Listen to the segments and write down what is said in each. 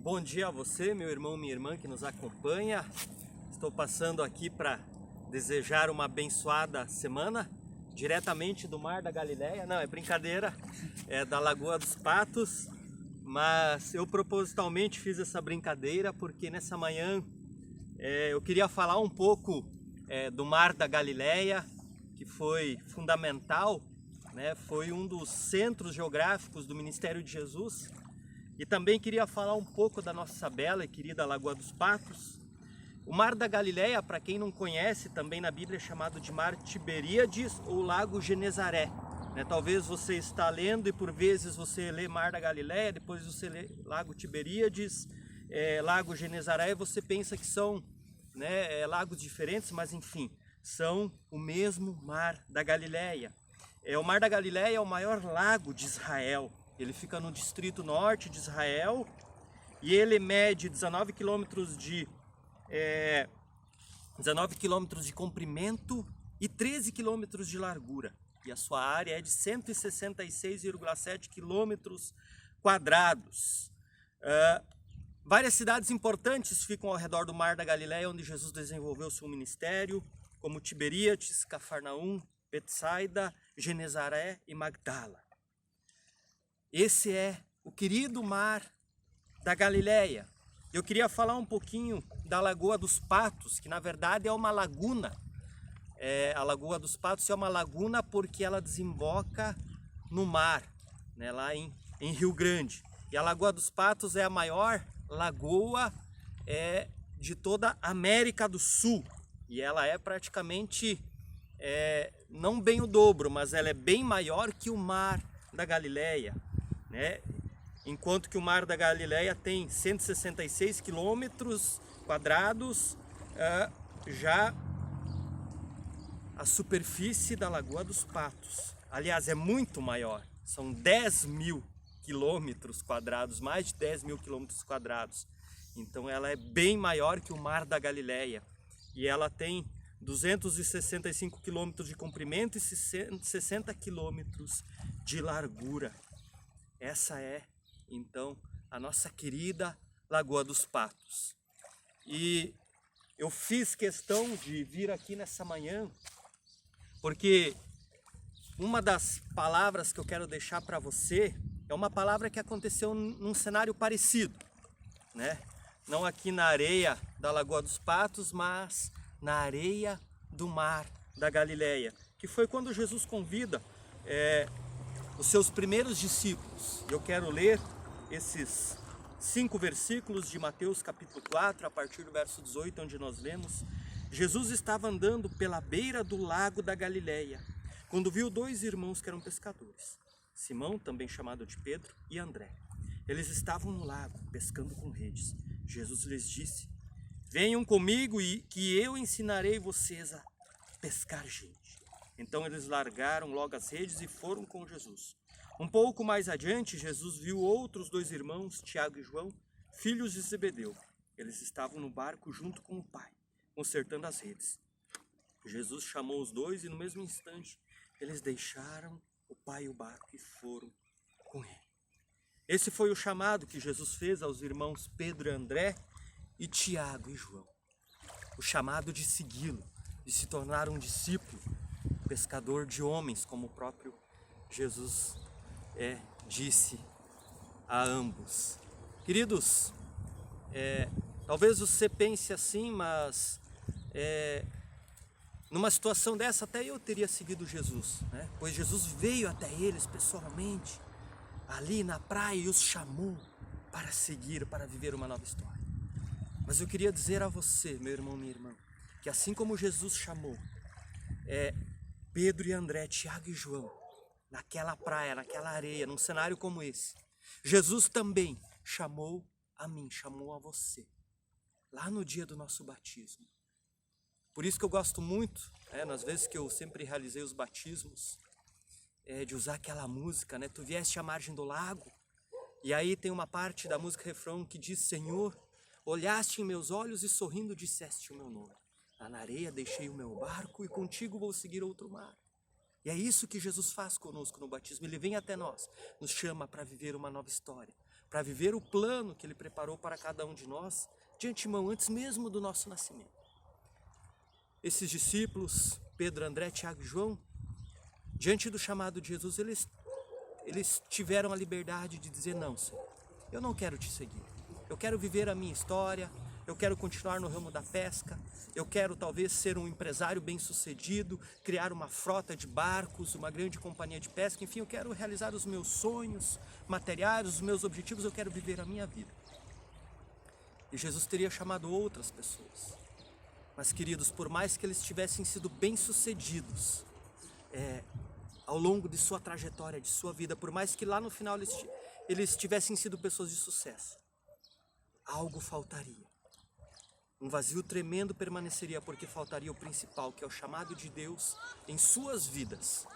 Bom dia a você, meu irmão, minha irmã que nos acompanha. Estou passando aqui para desejar uma abençoada semana, diretamente do Mar da Galileia. Não, é brincadeira, é da Lagoa dos Patos, mas eu propositalmente fiz essa brincadeira porque nessa manhã eu queria falar um pouco do Mar da Galileia, que foi fundamental, né? Foi um dos centros geográficos do Ministério de Jesus. E também queria falar um pouco da nossa bela e querida Lagoa dos Patos. O Mar da Galileia, para quem não conhece, também na Bíblia é chamado de Mar Tiberíades ou Lago Genezaré. Talvez você está lendo e por vezes você lê Mar da Galileia, depois você lê Lago Tiberíades, Lago Genezaré, e você pensa que são lagos diferentes, mas enfim, são o mesmo Mar da Galileia. O Mar da Galileia é o maior lago de Israel. Ele fica no distrito norte de Israel e ele mede 19 quilômetros de comprimento e 13 quilômetros de largura. E a sua área é de 166,7 quilômetros quadrados. Várias cidades importantes ficam ao redor do Mar da Galileia, onde Jesus desenvolveu seu ministério, como Tiberíades, Cafarnaum, Betsaida, Genezaré e Magdala. Esse é o querido Mar da Galileia. Eu queria falar um pouquinho da Lagoa dos Patos, que na verdade é uma laguna. A Lagoa dos Patos é uma laguna porque ela desemboca no mar, lá em Rio Grande. E a Lagoa dos Patos é a maior lagoa de toda a América do Sul. E ela é praticamente, não bem o dobro, mas ela é bem maior que o Mar da Galileia. Enquanto que o Mar da Galileia tem 166 quilômetros quadrados, já a superfície da Lagoa dos Patos, aliás, é muito maior, são 10 mil quilômetros quadrados, mais de 10 mil quilômetros quadrados. Então ela é bem maior que o Mar da Galileia e ela tem 265 quilômetros de comprimento e 60 quilômetros de largura. Essa é, então, a nossa querida Lagoa dos Patos. E eu fiz questão de vir aqui nessa manhã, porque uma das palavras que eu quero deixar para você é uma palavra que aconteceu num cenário parecido, Não aqui na areia da Lagoa dos Patos, mas na areia do Mar da Galileia, que foi quando Jesus convida os seus primeiros discípulos. Eu quero ler esses 5 versículos de Mateus capítulo 4, a partir do verso 18, onde nós lemos: Jesus estava andando pela beira do lago da Galileia, quando viu 2 irmãos que eram pescadores, Simão, também chamado de Pedro, e André. Eles estavam no lago, pescando com redes. Jesus lhes disse: venham comigo e que eu ensinarei vocês a pescar gente. Então eles largaram logo as redes e foram com Jesus. Um pouco mais adiante, Jesus viu outros 2 irmãos, Tiago e João, filhos de Zebedeu. Eles estavam no barco junto com o pai, consertando as redes. Jesus chamou os 2 e no mesmo instante eles deixaram o pai e o barco e foram com ele. Esse foi o chamado que Jesus fez aos irmãos Pedro e André e Tiago e João. O chamado de segui-lo, de se tornar um discípulo, pescador de homens, como o próprio Jesus disse a ambos. Queridos, talvez você pense assim, mas numa situação dessa até eu teria seguido Jesus, Pois Jesus veio até eles pessoalmente, ali na praia, e os chamou para seguir, para viver uma nova história. Mas eu queria dizer a você, meu irmão, minha irmã, que assim como Jesus chamou Pedro e André, Tiago e João, naquela praia, naquela areia, num cenário como esse, Jesus também chamou a mim, chamou a você, lá no dia do nosso batismo. Por isso que eu gosto muito, nas vezes que eu sempre realizei os batismos, de usar aquela música, Tu vieste à margem do lago, e aí tem uma parte da música refrão que diz: Senhor, olhaste em meus olhos e sorrindo disseste o meu nome. Lá na areia deixei o meu barco e contigo vou seguir outro mar. E é isso que Jesus faz conosco no batismo. Ele vem até nós, nos chama para viver uma nova história, para viver o plano que Ele preparou para cada um de nós, de antemão, antes mesmo do nosso nascimento. Esses discípulos, Pedro, André, Tiago e João, diante do chamado de Jesus, eles tiveram a liberdade de dizer: não, Senhor, eu não quero te seguir. Eu quero viver a minha história, eu quero continuar no ramo da pesca, eu quero talvez ser um empresário bem-sucedido, criar uma frota de barcos, uma grande companhia de pesca, enfim, eu quero realizar os meus sonhos materiais, os meus objetivos, eu quero viver a minha vida. E Jesus teria chamado outras pessoas. Mas, queridos, por mais que eles tivessem sido bem-sucedidos ao longo de sua trajetória, de sua vida, por mais que lá no final eles tivessem sido pessoas de sucesso, algo faltaria. Um vazio tremendo permaneceria, porque faltaria o principal, que é o chamado de Deus em suas vidas.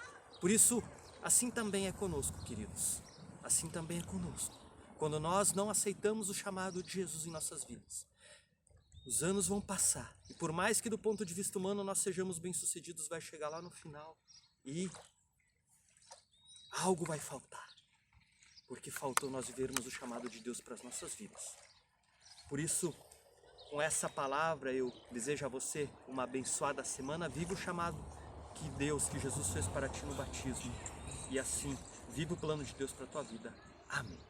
Por isso, assim também é conosco, queridos. Assim também é conosco. Quando nós não aceitamos o chamado de Jesus em nossas vidas, os anos vão passar. E por mais que do ponto de vista humano nós sejamos bem-sucedidos, vai chegar lá no final e algo vai faltar. Porque faltou nós vivermos o chamado de Deus para as nossas vidas. Por isso, com essa palavra, eu desejo a você uma abençoada semana. Viva o chamado que Jesus fez para ti no batismo. E assim, viva o plano de Deus para a tua vida. Amém.